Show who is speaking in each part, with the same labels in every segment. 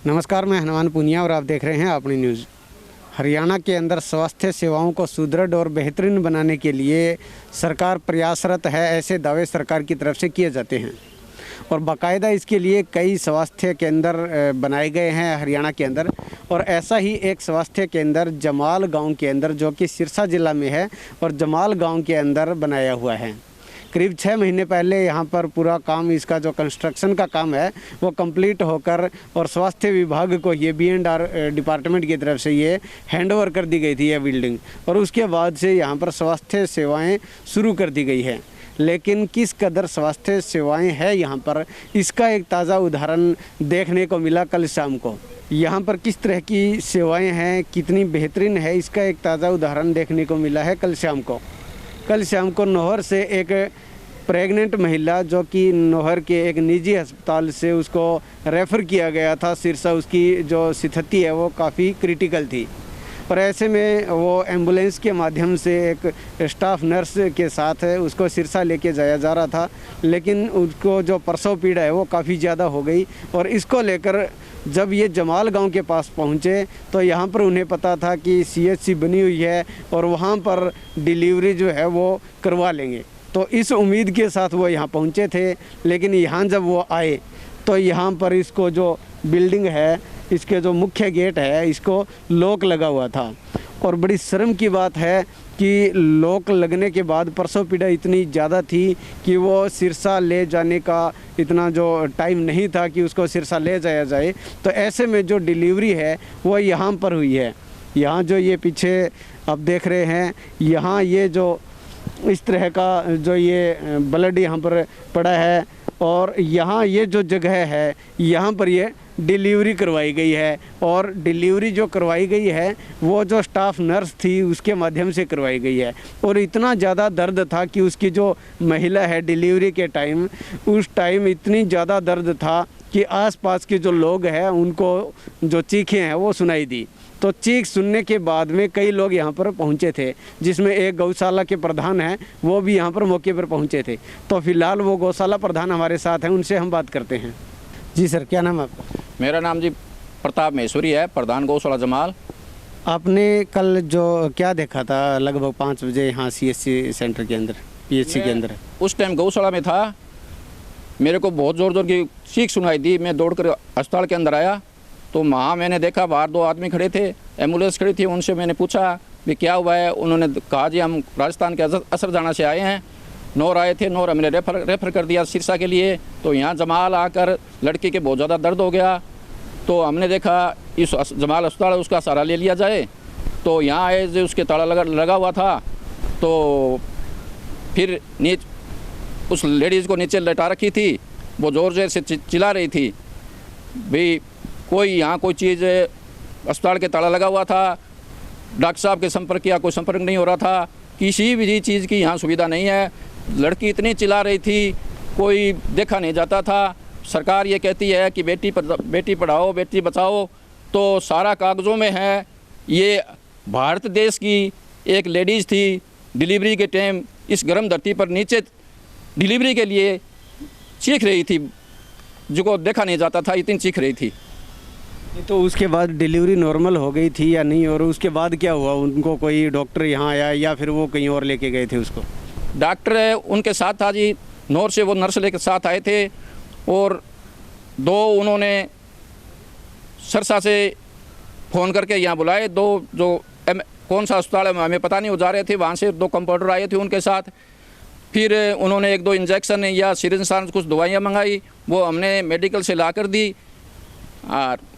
Speaker 1: नमस्कार, मैं हनुमान पुनिया और आप देख रहे हैं अपनी न्यूज़। हरियाणा के अंदर स्वास्थ्य सेवाओं को सुदृढ़ और बेहतरीन बनाने के लिए सरकार प्रयासरत है, ऐसे दावे सरकार की तरफ से किए जाते हैं और बाकायदा इसके लिए कई स्वास्थ्य केंद्र बनाए गए हैं हरियाणा के अंदर। और ऐसा ही एक स्वास्थ्य केंद्र जमाल गांव के अंदर, जो कि सिरसा ज़िला में है, और जमाल गांव के अंदर बनाया हुआ है। करीब 6 महीने पहले यहाँ पर पूरा काम, इसका जो कंस्ट्रक्शन का काम है वो कंप्लीट होकर और स्वास्थ्य विभाग को ये B&R डिपार्टमेंट की तरफ से ये हैंडओवर कर दी गई थी यह बिल्डिंग, और उसके बाद से यहाँ पर स्वास्थ्य सेवाएं शुरू कर दी गई है। लेकिन किस कदर स्वास्थ्य सेवाएं हैं यहाँ पर, इसका एक ताज़ा उदाहरण देखने को मिला कल शाम को। यहाँ पर किस तरह की सेवाएं हैं, कितनी बेहतरीन है, इसका एक ताज़ा उदाहरण देखने को मिला है कल शाम को। कल शाम को नौहर से एक प्रेग्नेंट महिला, जो कि नौहर के एक निजी अस्पताल से उसको रेफ़र किया गया था सिरसा, उसकी जो स्थिति है वो काफ़ी क्रिटिकल थी, और ऐसे में वो एम्बुलेंस के माध्यम से एक स्टाफ नर्स के साथ उसको सिरसा लेके जाया जा रहा था। लेकिन उसको जो प्रसव पीड़ा है वो काफ़ी ज़्यादा हो गई, और इसको लेकर जब ये जमाल गांव के पास पहुँचे तो यहाँ पर उन्हें पता था कि CHC बनी हुई है और वहाँ पर डिलीवरी जो है वो करवा लेंगे। तो इस उम्मीद के साथ वो यहाँ पहुँचे थे। लेकिन यहाँ जब वो आए तो यहाँ पर इसको जो बिल्डिंग है, इसके जो मुख्य गेट है, इसको लॉक लगा हुआ था। और बड़ी शर्म की बात है कि लॉक लगने के बाद प्रसव पीड़ा इतनी ज़्यादा थी कि वो सिरसा ले जाने का इतना जो टाइम नहीं था कि उसको सिरसा ले जाया जाए। तो ऐसे में जो डिलीवरी है वो यहाँ पर हुई है। यहाँ जो ये पीछे आप देख रहे हैं, यहाँ ये जो इस तरह का जो ये ब्लड यहाँ पर पड़ा है, और यहाँ ये जो जगह है यहाँ पर ये डिलीवरी करवाई गई है। और डिलीवरी जो करवाई गई है वो जो स्टाफ नर्स थी उसके माध्यम से करवाई गई है। और इतना ज़्यादा दर्द था कि उसकी जो महिला है डिलीवरी के टाइम, उस टाइम इतनी ज़्यादा दर्द था कि आसपास के जो लोग हैं उनको जो चीखें हैं वो सुनाई दी। तो चीख सुनने के बाद में कई लोग यहाँ पर पहुँचे थे, जिसमें एक गौशाला के प्रधान हैं, वो भी यहाँ पर मौके पर पहुँचे थे। तो फिलहाल वो गौशाला प्रधान हमारे साथ हैं, उनसे हम बात करते हैं। जी सर, क्या नाम है आपका?
Speaker 2: मेरा नाम जी प्रताप महेश्वरी है, प्रधान गौशाला जमाल।
Speaker 1: आपने कल जो क्या देखा था लगभग 5 बजे यहाँ CHC सेंटर के अंदर, PHC के अंदर?
Speaker 2: उस टाइम गौशाला में था, मेरे को बहुत ज़ोर ज़ोर की चीख सुनाई दी। मैं दौड़कर अस्पताल के अंदर आया तो वहाँ मैंने देखा बाहर 2 आदमी खड़े थे, एम्बुलेंस खड़ी थी। उनसे मैंने पूछा भी क्या हुआ है। उन्होंने कहा जी हम राजस्थान के असरजाना से आए हैं, नौर आए थे, नौर हमने रेफ़र कर दिया सिरसा के लिए। तो यहाँ जमाल आकर लड़की के बहुत ज़्यादा दर्द हो गया, तो हमने देखा इस जमाल अस्पताल उसका सहारा ले लिया जाए। तो यहाँ आए जो उसके ताला लगा हुआ था, तो फिर उस लेडीज़ को नीचे लेटा रखी थी, वो ज़ोर ज़ोर से चिल्ला रही थी भाई कोई यहाँ कोई चीज़, अस्पताल के ताला लगा हुआ था, डॉक्टर साहब के संपर्क किया, कोई संपर्क नहीं हो रहा था, किसी भी चीज़ की यहाँ सुविधा नहीं है। लड़की इतनी चिल्ला रही थी, कोई देखा नहीं जाता था। सरकार ये कहती है कि बेटी पढ़ाओ बेटी बचाओ, तो सारा कागज़ों में है। ये भारत देश की एक लेडीज़ थी, डिलीवरी के टाइम इस गर्म धरती पर नीचे डिलीवरी के लिए चीख रही थी, जिसको देखा नहीं जाता था, इतनी चीख रही थी।
Speaker 1: तो उसके बाद डिलीवरी नॉर्मल हो गई थी या नहीं, और उसके बाद क्या हुआ? उनको कोई डॉक्टर यहाँ आया या फिर वो कहीं और लेके गए थे उसको?
Speaker 2: डॉक्टर उनके साथ था जी, नौर से वो नर्स लेकर साथ आए थे, और 2 उन्होंने सिरसा से फ़ोन करके यहाँ बुलाए। 2 जो कौन सा अस्पताल है हमें पता नहीं, वो जा रहे थे, वहाँ से 2 कंपाउंडर आए थे उनके साथ। फिर उन्होंने 1-2 इंजेक्शन या सिरिंज कुछ दवाइयाँ मंगाई, वो हमने मेडिकल से ला कर दी। और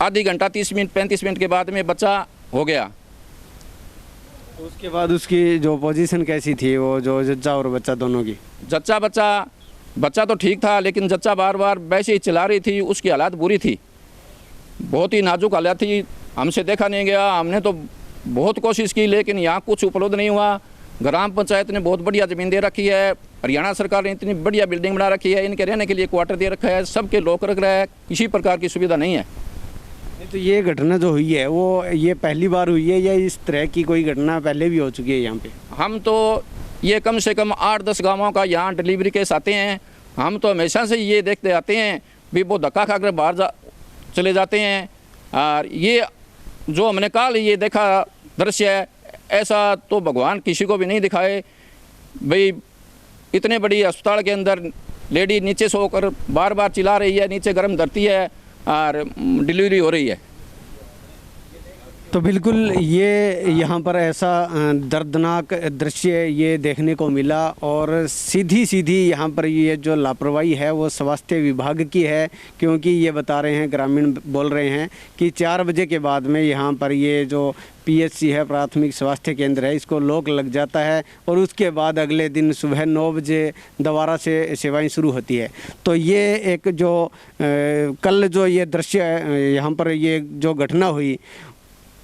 Speaker 2: आधी घंटा 30 मिनट 35 मिनट के बाद में बच्चा हो गया।
Speaker 1: उसके बाद उसकी जो पोजीशन कैसी थी, वो जो जच्चा और बच्चा दोनों की?
Speaker 2: बच्चा तो ठीक था, लेकिन जच्चा बार बार वैसे ही चिल्ला रही थी, उसकी हालत बुरी थी, बहुत ही नाजुक हालत थी। हमसे देखा नहीं गया, हमने तो बहुत कोशिश की, लेकिन यहाँ कुछ उपलब्ध नहीं हुआ। ग्राम पंचायत ने बहुत बढ़िया ज़मीन दे रखी है, हरियाणा सरकार ने इतनी बढ़िया बिल्डिंग बना रखी है, इनके रहने के लिए क्वार्टर दे रखा है, सबके लॉकर रख रहा है, किसी प्रकार की सुविधा नहीं है।
Speaker 1: तो ये घटना जो हुई है वो ये पहली बार हुई है या इस तरह की कोई घटना पहले भी हो चुकी है यहाँ पे?
Speaker 2: हम तो ये कम से कम 8-10 गाँवों का यहाँ डिलीवरी केस आते हैं। हम तो हमेशा से ये देखते आते हैं भी वो धक्का खाकर बाहर चले जाते हैं। और ये जो हमने कल ये देखा दृश्य है, ऐसा तो भगवान किसी को भी नहीं दिखाए भाई। इतने बड़ी अस्पताल के अंदर लेडी नीचे सोकर बार बार चिल्ला रही है, नीचे गर्म धरती है और डिलीवरी हो रही है।
Speaker 1: तो बिल्कुल ये यहाँ पर ऐसा दर्दनाक दृश्य ये देखने को मिला और सीधी सीधी यहाँ पर ये जो लापरवाही है वो स्वास्थ्य विभाग की है, क्योंकि ये बता रहे हैं, ग्रामीण बोल रहे हैं कि 4 बजे के बाद में यहाँ पर ये जो पीएचसी है, प्राथमिक स्वास्थ्य केंद्र है, इसको लॉक लग जाता है और उसके बाद अगले दिन सुबह 9 बजे दोबारा से सेवाएं शुरू होती है। तो ये एक जो कल जो ये दृश्य यहाँ पर ये जो घटना हुई,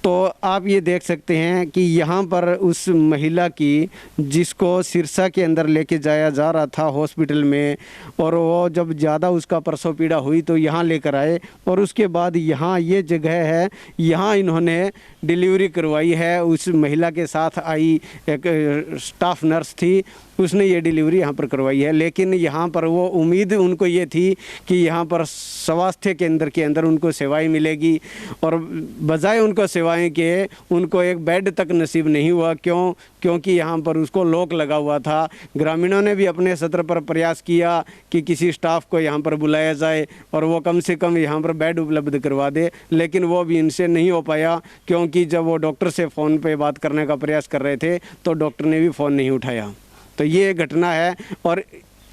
Speaker 1: तो आप ये देख सकते हैं कि यहाँ पर उस महिला की, जिसको सिरसा के अंदर लेके जाया जा रहा था हॉस्पिटल में, और वो जब ज़्यादा उसका प्रसव पीड़ा हुई तो यहाँ लेकर आए और उसके बाद यहाँ ये जगह है, यहाँ इन्होंने डिलीवरी करवाई है। उस महिला के साथ आई एक स्टाफ नर्स थी, उसने ये डिलीवरी यहाँ पर करवाई है। लेकिन यहाँ पर वो उम्मीद उनको ये थी कि यहाँ पर स्वास्थ्य केंद्र के अंदर उनको सेवाएं मिलेगी, और बजाय उनको सेवाएं के उनको एक बेड तक नसीब नहीं हुआ। क्योंकि यहाँ पर उसको लॉक लगा हुआ था। ग्रामीणों ने भी अपने स्तर पर प्रयास किया कि किसी स्टाफ को यहाँ पर बुलाया जाए और वो कम से कम यहाँ पर बेड उपलब्ध करवा दे, लेकिन वो भी इनसे नहीं हो पाया, क्योंकि जब वो डॉक्टर से फ़ोन पे बात करने का प्रयास कर रहे थे तो डॉक्टर ने भी फ़ोन नहीं उठाया। तो ये घटना है। और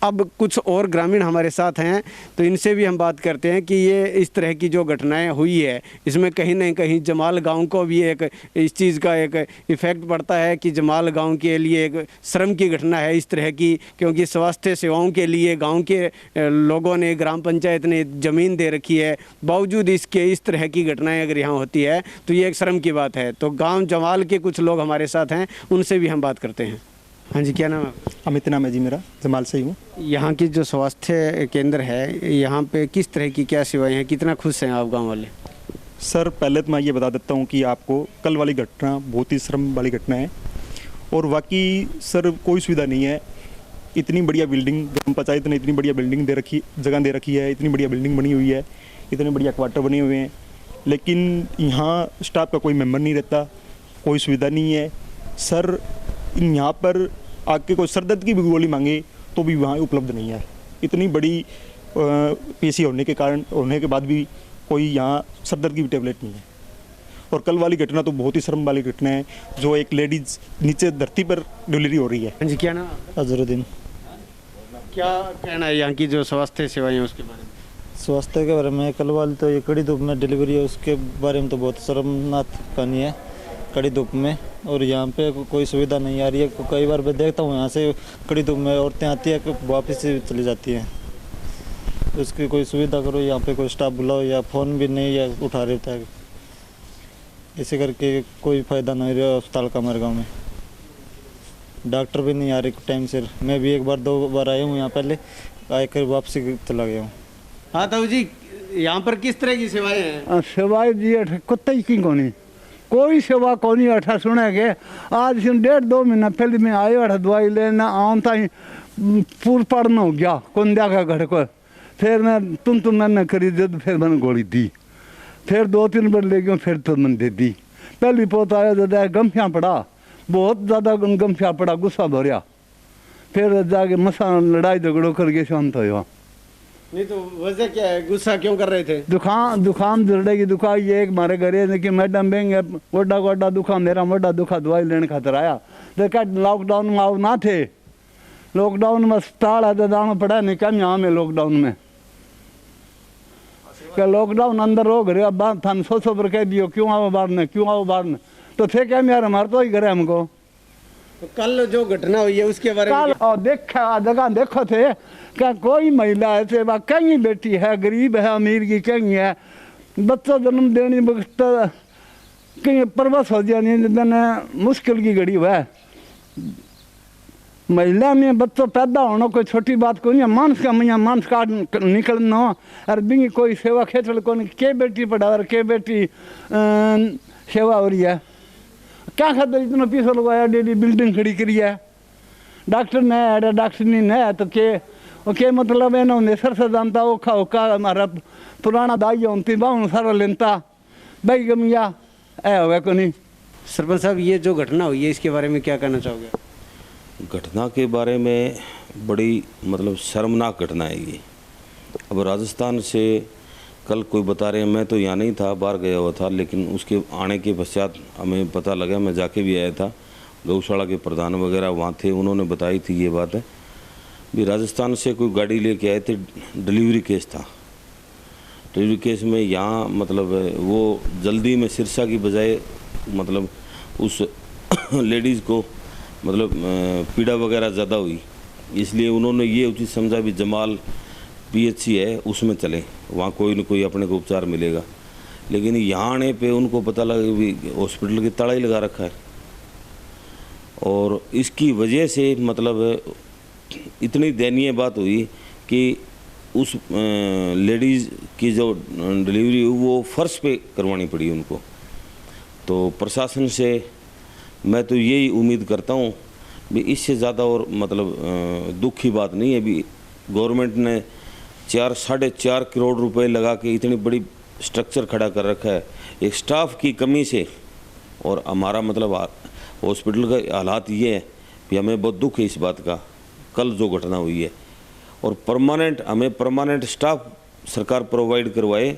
Speaker 1: अब कुछ और ग्रामीण हमारे साथ हैं, तो इनसे भी हम बात करते हैं कि ये इस तरह की जो घटनाएं हुई है, इसमें कहीं ना कहीं जमाल गांव को भी एक इस चीज़ का एक इफ़ेक्ट पड़ता है कि जमाल गांव के लिए एक शर्म की घटना है इस तरह की, क्योंकि स्वास्थ्य सेवाओं के लिए गांव के लोगों ने, ग्राम पंचायत ने ज़मीन दे रखी है, बावजूद इसके इस तरह की घटनाएँ अगर यहाँ होती है तो ये एक शर्म की बात है। तो गाँव जमाल के कुछ लोग हमारे साथ हैं, उनसे भी हम बात करते हैं। हाँ जी, क्या नाम है?
Speaker 3: अमित नाम है जी मेरा, जमाल से ही हूँ।
Speaker 1: यहाँ की जो स्वास्थ्य केंद्र है, यहाँ पे किस तरह की क्या सेवाएं हैं, कितना खुश हैं आप गांव वाले?
Speaker 3: सर पहले तो मैं ये बता देता हूँ कि आपको कल वाली घटना बहुत ही शर्म वाली घटना है, और वाकई सर कोई सुविधा नहीं है। इतनी बढ़िया बिल्डिंग, ग्राम पंचायत ने इतनी बढ़िया बिल्डिंग जगह दे रखी है, इतनी बढ़िया बिल्डिंग बनी हुई है, इतने बढ़िया क्वार्टर बने हुए हैं, लेकिन यहाँ स्टाफ का कोई मेम्बर नहीं रहता, कोई सुविधा नहीं है। सर यहाँ पर आके कोई सरदर्द की भी गोली मांगे तो भी वहाँ उपलब्ध नहीं है। इतनी बड़ी पीसी होने के बाद भी कोई यहाँ सरदर्द की भी टेबलेट नहीं है। और कल वाली घटना तो बहुत ही शर्म वाली घटना है, जो एक लेडीज नीचे धरती पर डिलीवरी हो रही है।
Speaker 1: हाँ जी, क्या नाम?
Speaker 3: अजरुद्दीन।
Speaker 1: क्या कहना है यहाँ की जो स्वास्थ्य सेवाएं हैं उसके बारे में?
Speaker 4: स्वास्थ्य के बारे में कल वाली तो ये कड़ी धूप में डिलीवरी है, उसके बारे में तो बहुत शर्मनाक कहानी है, कड़ी धूप में। और यहाँ पे कोई सुविधा नहीं आ रही है। कई बार मैं देखता हूँ यहाँ से कड़ी धूप में औरतें आती है, वापस से चली जाती हैं। उसकी कोई सुविधा करो, यहाँ पे कोई स्टाफ बुलाओ, या फ़ोन भी नहीं या उठा रहे था, इसे करके कोई फ़ायदा नहीं रहा अस्पताल का हमारे गाँव में। डॉक्टर भी नहीं आ रहे टाइम से। मैं भी 1-2 बार आया हूँ यहाँ पहले, आकर वापसी चला गया हूँ।
Speaker 1: हाँ ताऊ जी, यहाँ पर किस तरह की सेवाएं हैं?
Speaker 5: सेवाएं जी कुत्ते की कोनी, कोई सेवा कोनी अठा सुने के। आज 1.5-2 महीना पहले मैं आयो अठा दवाई लेना आऊँ ताई पूर पड़ना हो गया कुंदिया का घर को। फिर मैं तुम मैंने खरीदे तो फिर मैंने गोली दी, फिर 2-3 बार ले गया, फिर तो मैंने दे दी। पहली पोत आया तो गमफिया पड़ा, बहुत ज़्यादा गमफिया पड़ा, गुस्सा भरिया, फिर जाके मसा लड़ाई झगड़ो करके शांत हो।
Speaker 1: नहीं तो वजह क्या है, गुस्सा क्यों कर रहे थे?
Speaker 5: दुकान जड़े की दुकान ये एक मारे घरे कि मैडम बेंगे वोडा दुखा, मेरा वोडा दुखा, दवाई लेने खातर आया। तो क्या लॉकडाउन में आओ ना थे, लॉकडाउन में अस्पताल है तो जाना पड़ा नहीं क्या यहाँ में लॉकडाउन में, क्या लॉकडाउन अंदर हो घरे। अब बात था 100 पर कह दियो क्यों आओ बाहर ने, क्यों आओ बाहर ने, तो थे क्या यार हमारे तो ही घरे हमको।
Speaker 1: तो कल जो घटना हुई है उसके बारे में
Speaker 5: और देखा जगह देखो थे क्या कोई महिला ऐसे वह कहीं बेटी है, गरीब है अमीर की कहीं है, बच्चा जन्म देने वक्त कहीं परवश हो जानी मुश्किल की घड़ी हुआ है। महिला में बच्चों पैदा होना कोई छोटी बात को नहीं है, मांस का मैया मांस काट निकलना हो, और बिंगी कोई सेवा खेचड़ को नहीं, के बेटी पढ़ा और के बेटी सेवा हो रही है। क्या खातर इतना पैसा लगाया, डेली बिल्डिंग खड़ी करी है, डॉक्टर नहीं है, डॉक्टर नहीं है तो के और क्या मतलब है ना सर से जानता ओखा ओखा हमारा पुराना दाई होती बाहू सारा लेनता भाई गमिया ऐ होगा को नहीं।
Speaker 1: सरपंच साहब, ये जो घटना हुई है इसके बारे में क्या कहना चाहोगे?
Speaker 6: घटना के बारे में बड़ी मतलब शर्मनाक घटना है ये। अब राजस्थान से कल कोई बता रहे हैं, मैं तो यहाँ नहीं था, बाहर गया हुआ था, लेकिन उसके आने के पश्चात हमें पता लगा, मैं जाके भी आया था, गौशाला के प्रधान वगैरह वहाँ थे, उन्होंने बताई थी ये बात है भी राजस्थान से कोई गाड़ी लेके आए थे, डिलीवरी केस था। डिलीवरी केस में यहाँ मतलब वो जल्दी में सिरसा की बजाय मतलब उस लेडीज़ को मतलब पीड़ा वगैरह ज़्यादा हुई, इसलिए उन्होंने ये उचित समझा भी जमाल PHC है उसमें चलें, वहाँ कोई न कोई अपने को उपचार मिलेगा। लेकिन यहाँ आने पे उनको पता लगा कि भी हॉस्पिटल की ताला ही लगा रखा है, और इसकी वजह से मतलब इतनी दयनीय बात हुई कि उस लेडीज़ की जो डिलीवरी हुई वो फर्श पे करवानी पड़ी उनको। तो प्रशासन से मैं तो यही उम्मीद करता हूँ भी इससे ज़्यादा और मतलब दुख की बात नहीं है भी गवर्नमेंट ने 4-4.5 करोड़ रुपए लगा के इतनी बड़ी स्ट्रक्चर खड़ा कर रखा है एक स्टाफ की कमी से। और हमारा मतलब हॉस्पिटल का हालात ये है कि हमें बहुत दुख है इस बात का, कल जो घटना हुई है, और हमें परमानेंट स्टाफ सरकार प्रोवाइड करवाए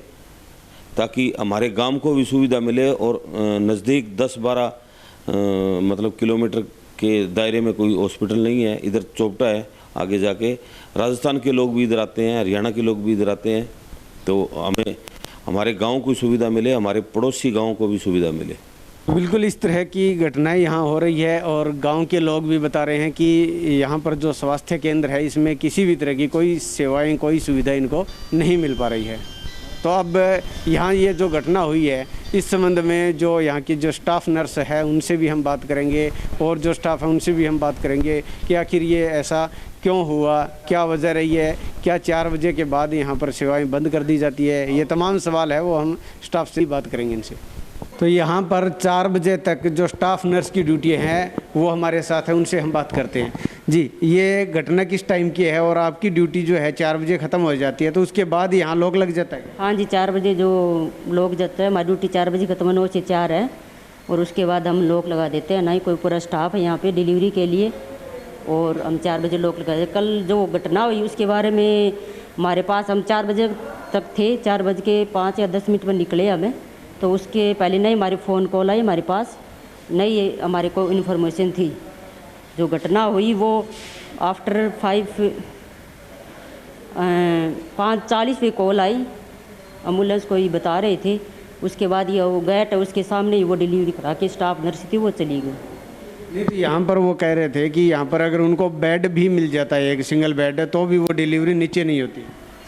Speaker 6: ताकि हमारे गांव को भी सुविधा मिले। और नज़दीक 10-12 मतलब किलोमीटर के दायरे में कोई हॉस्पिटल नहीं है, इधर चोपटा है, आगे जाके राजस्थान के लोग भी इधर आते हैं, हरियाणा के लोग भी इधर आते हैं, तो हमें हमारे गांव को सुविधा मिले, हमारे पड़ोसी गाँव को भी सुविधा मिले।
Speaker 1: बिल्कुल इस तरह की घटनाएं यहाँ हो रही है और गांव के लोग भी बता रहे हैं कि यहाँ पर जो स्वास्थ्य केंद्र है इसमें किसी भी तरह की कोई सेवाएं, कोई सुविधा इनको नहीं मिल पा रही है। तो अब यहाँ ये जो घटना हुई है इस संबंध में जो यहाँ की जो स्टाफ नर्स है उनसे भी हम बात करेंगे, और जो स्टाफ है उनसे भी हम बात करेंगे कि आखिर ये ऐसा क्यों हुआ, क्या वजह रही है, क्या 4 बजे के बाद यहाँ पर सेवाएं बंद कर दी जाती है, ये तमाम सवाल है वो हम स्टाफ से ही बात करेंगे इनसे। तो यहाँ पर 4 बजे तक जो स्टाफ नर्स की ड्यूटी है वो हमारे साथ है, उनसे हम बात करते हैं। जी, ये घटना किस टाइम की है और आपकी ड्यूटी जो है 4 बजे ख़त्म हो जाती है, तो उसके बाद यहाँ लोग लग जाता है?
Speaker 7: हाँ जी, 4 बजे जो लोग जाता है, हमारी ड्यूटी 4 बजे खत्म 9 से 4 है, और उसके बाद हम लोग लगा देते हैं। ना ही कोई पूरा स्टाफ है यहाँ पे डिलीवरी के लिए, और हम 4 बजे लोग लगा देते। कल जो घटना हुई उसके बारे में हमारे पास, हम 4 बजे तक थे, 4:05 या 10 मिनट में निकले हमें, तो उसके पहले नहीं हमारी फ़ोन कॉल आई हमारे पास, नहीं हमारे को इन्फॉर्मेशन थी। जो घटना हुई वो आफ्टर 5:40 पे कॉल आई, एम्बुलेंस को ही बता रहे थे। उसके बाद ये वो गेट है उसके सामने ही वो डिलीवरी करा के स्टाफ नर्स थी वो चली गई।
Speaker 1: नहीं, तो यहाँ पर वो कह रहे थे कि यहाँ पर अगर उनको बेड भी मिल जाता है, एक सिंगल बेड है, तो भी वो डिलीवरी नीचे नहीं होती।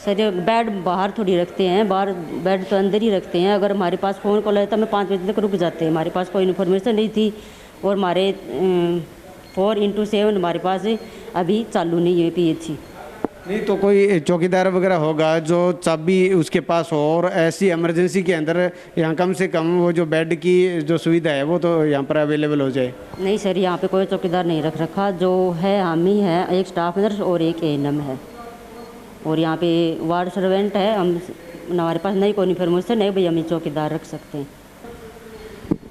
Speaker 7: सर बेड बाहर थोड़ी रखते हैं, बाहर बेड तो अंदर ही रखते हैं। अगर हमारे पास फ़ोन कॉल आता मैं 5 बजे तक रुक जाते हैं, हमारे पास कोई इन्फॉर्मेशन नहीं थी, और हमारे 4x7 हमारे पास अभी चालू नहीं है PHC।
Speaker 1: नहीं, तो कोई चौकीदार वगैरह होगा जो चाबी उसके पास हो, और ऐसी इमरजेंसी के अंदर यहाँ कम से कम वो जो बेड की जो सुविधा है वो तो यहाँ पर अवेलेबल हो जाए। नहीं
Speaker 7: सर, यहाँ पे कोई चौकीदार नहीं रख रखा, जो है हम ही है, एक स्टाफ नर्स और एक ANM है, और यहाँ पे वार्ड सर्वेंट है। हम हमारे पास नहीं कोई इन्फॉर्मेशन है भाई हम चौकीदार रख सकते हैं।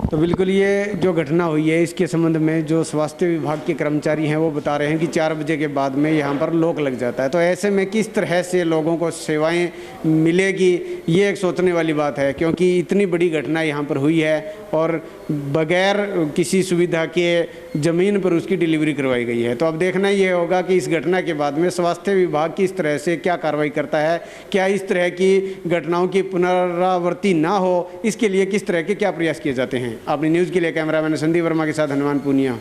Speaker 1: तो बिल्कुल ये जो घटना हुई है इसके संबंध में जो स्वास्थ्य विभाग के कर्मचारी हैं वो बता रहे हैं कि 4 बजे के बाद में यहाँ पर लॉक लग जाता है। तो ऐसे में किस तरह से लोगों को सेवाएं मिलेगी, ये एक सोचने वाली बात है, क्योंकि इतनी बड़ी घटना यहाँ पर हुई है और बगैर किसी सुविधा के ज़मीन पर उसकी डिलीवरी करवाई गई है। तो अब देखना ये होगा कि इस घटना के बाद में स्वास्थ्य विभाग किस तरह से क्या कार्रवाई करता है, क्या इस तरह की घटनाओं की पुनरावृत्ति ना हो, इसके लिए किस तरह के क्या प्रयास किए जाते हैं। अपनी न्यूज़ के लिए कैमरामैन संदीप वर्मा के साथ हनुमान पूनिया।